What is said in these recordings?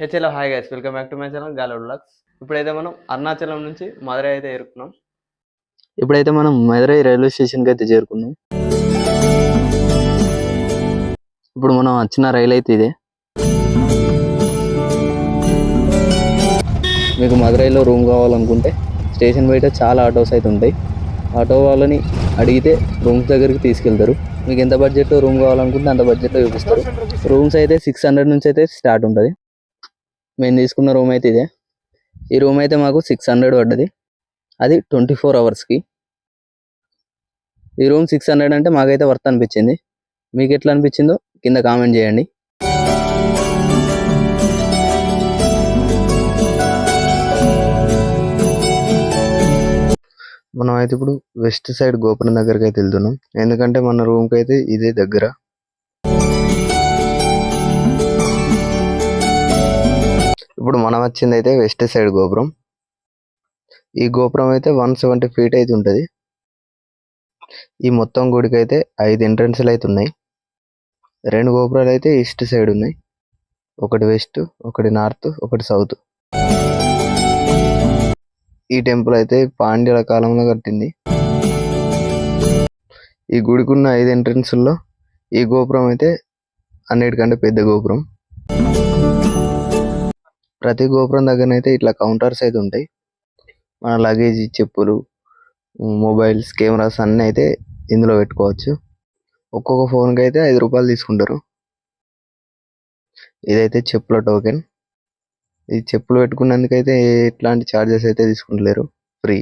Hello hi guys, welcome back to my channel గాలి vlogs. ఇప్పుడైతే మనం అరుణాచలం నుంచి మధురై అయితే చేరుకున్నాం. ఇప్పుడైతే మనం మధురై రైల్వే స్టేషన్కి అయితే చేరుకున్నాం. ఇప్పుడు మనం వచ్చిన రైలు అయితే ఇదే. మీకు మధురైలో రూమ్ కావాలనుకుంటే స్టేషన్ బయట చాలా ఆటోస్ అయితే ఉంటాయి. ఆటో వాళ్ళని అడిగితే రూమ్స్ దగ్గరికి తీసుకెళ్తారు. మీకు ఎంత బడ్జెట్లో రూమ్ కావాలనుకుంటే అంత బడ్జెట్లో చూపిస్తారు. రూమ్స్ అయితే 600 నుంచి అయితే స్టార్ట్ ఉంటుంది. మేము తీసుకున్న రూమ్ అయితే ఇదే. ఈ రూమ్ అయితే మాకు 600 పడ్డది, అది 24 అవర్స్కి. ఈ రూమ్ 600 అంటే మాకైతే వర్త్ అనిపించింది. మీకు ఎట్లా అనిపించిందో కింద కామెంట్ చేయండి. మనం అయితే ఇప్పుడు వెస్ట్ సైడ్ గోపురం దగ్గరికి అయితే వెళ్తున్నాం, ఎందుకంటే మన రూమ్కి అయితే ఇదే దగ్గర. ఇప్పుడు మనం వచ్చింది అయితే వెస్ట్ సైడ్ గోపురం. ఈ గోపురం అయితే 170 ఫీట్ అయితే ఉంటుంది. ఈ మొత్తం గుడికి అయితే 5 ఎంట్రన్స్లు అయితే ఉన్నాయి. 2 గోపురాలు అయితే ఈస్ట్ సైడ్ ఉన్నాయి, ఒకటి వెస్ట్, ఒకటి నార్త్, ఒకటి సౌత్. ఈ టెంపుల్ అయితే పాండ్యుల కాలంలో కట్టింది. ఈ గుడికి ఉన్న 5 ఎంట్రన్స్ల్లో ఈ గోపురం అయితే అన్నిటికంటే పెద్ద గోపురం. ప్రతి గోపురం దగ్గరనైతే ఇట్లా కౌంటర్స్ అయితే ఉంటాయి. మన లగేజ్, చెప్పులు, మొబైల్స్, కెమెరాస్ అన్నీ అయితే ఇందులో పెట్టుకోవచ్చు. ఒక్కొక్క ఫోన్కి అయితే 5 రూపాయలు తీసుకుంటారు. ఇదైతే చెప్పుల టోకెన్. ఈ చెప్పులు పెట్టుకున్నందుకైతే ఎట్లాంటి ఛార్జెస్ అయితే తీసుకుంటలేరు, ఫ్రీ.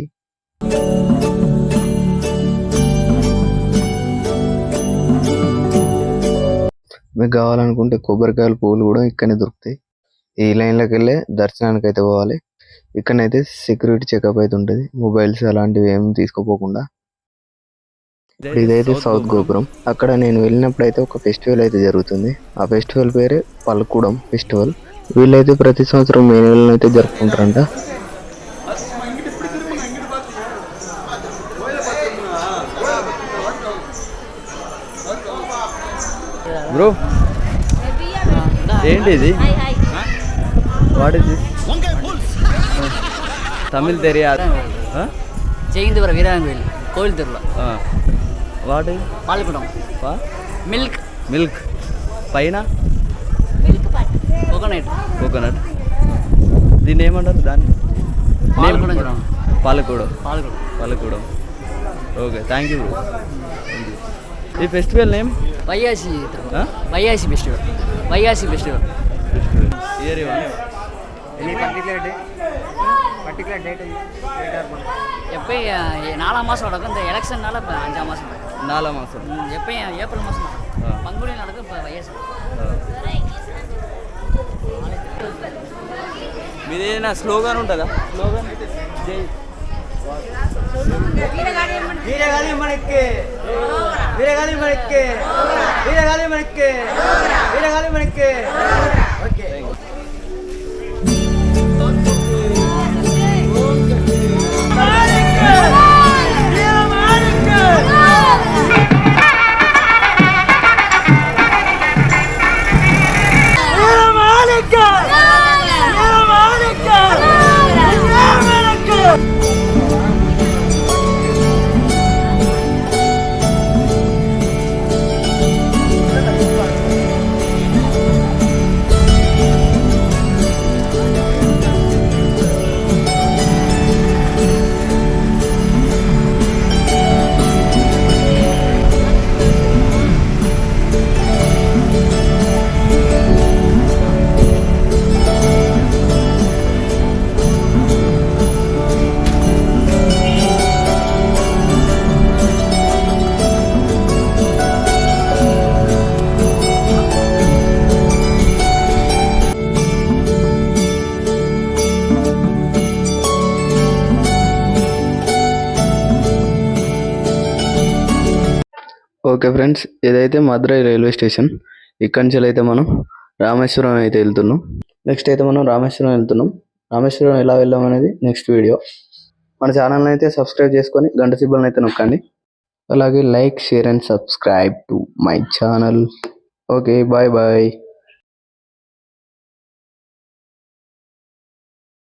మీకు కావాలనుకుంటే కొబ్బరికాయలు, పువ్వులు కూడా ఇక్కడనే దొరుకుతాయి. ఈ లైన్లోకి వెళ్ళే దర్శనానికి అయితే పోవాలి. ఇక్కడనైతే సెక్యూరిటీ చెకప్ అయితే ఉంటుంది, మొబైల్స్ అలాంటివి ఏమి తీసుకోపోకుండా. ఇదైతే సౌత్ గోపురం. అక్కడ నేను వెళ్ళినప్పుడు అయితే ఒక ఫెస్టివల్ అయితే జరుగుతుంది. ఆ ఫెస్టివల్ పేరే పల్కూడం ఫెస్టివల్. వీళ్ళైతే ప్రతి సంవత్సరం మే నెలలో అయితే జరుపుకుంటారంట. బ్రో ఏంటి ఇది? What is this? తమిళ్ తెలియదు. జయంతిపుర వీరాంగవేలి కోయిల్ తిరుల. వాట్ పాలకుడం మిల్క్. మిల్క్ పైన కోకోనట్. కోకోనట్. దీన్ని ఏమంటారు? దాన్ని పాలకూడం. పాలకూడం. పాలకూడం. పాలకూడం. Okay, thank you bro. ఈ ఫెస్టివల్ నేమ్ వైయాసి. వైయాసి ఫెస్టివల్. వైయాసి ఫెస్టివల్. ఇయర్ பர்டிகுலர் டேட் எப்பயும் 4ஆம் மாதம் நடக்கும். இந்த எலெக்ஷன்னால இப்போ 5ஆம் மாதம். 4ஆம் மாதம் எப்பயும் ஏப்ரல் மாதம் பங்குனி நடக்கும். இப்போ వైఎస్ మీదేనా స్లోగన్ ఉంటుందా? స్లోగన్ జై వీరగాలి మనకి, వీరగాలి మనకి, వీరగాలి మనకి, వీరగాలి మనకి. ఓకే. ఓకే ఫ్రెండ్స్, ఇదైతే మధురై రైల్వే స్టేషన్. ఇక్కడి నుంచి అయితే మనం రామేశ్వరం అయితే వెళ్తున్నాం. నెక్స్ట్ అయితే మనం రామేశ్వరం వెళ్తున్నాం. రామేశ్వరం ఎలా వెళ్ళాం అనేది నెక్స్ట్ వీడియో. మన ఛానల్ని అయితే సబ్స్క్రైబ్ చేసుకొని గంట సింబల్ని అయితే నొక్కండి. అలాగే like, share and subscribe to my channel. Okay, bye bye.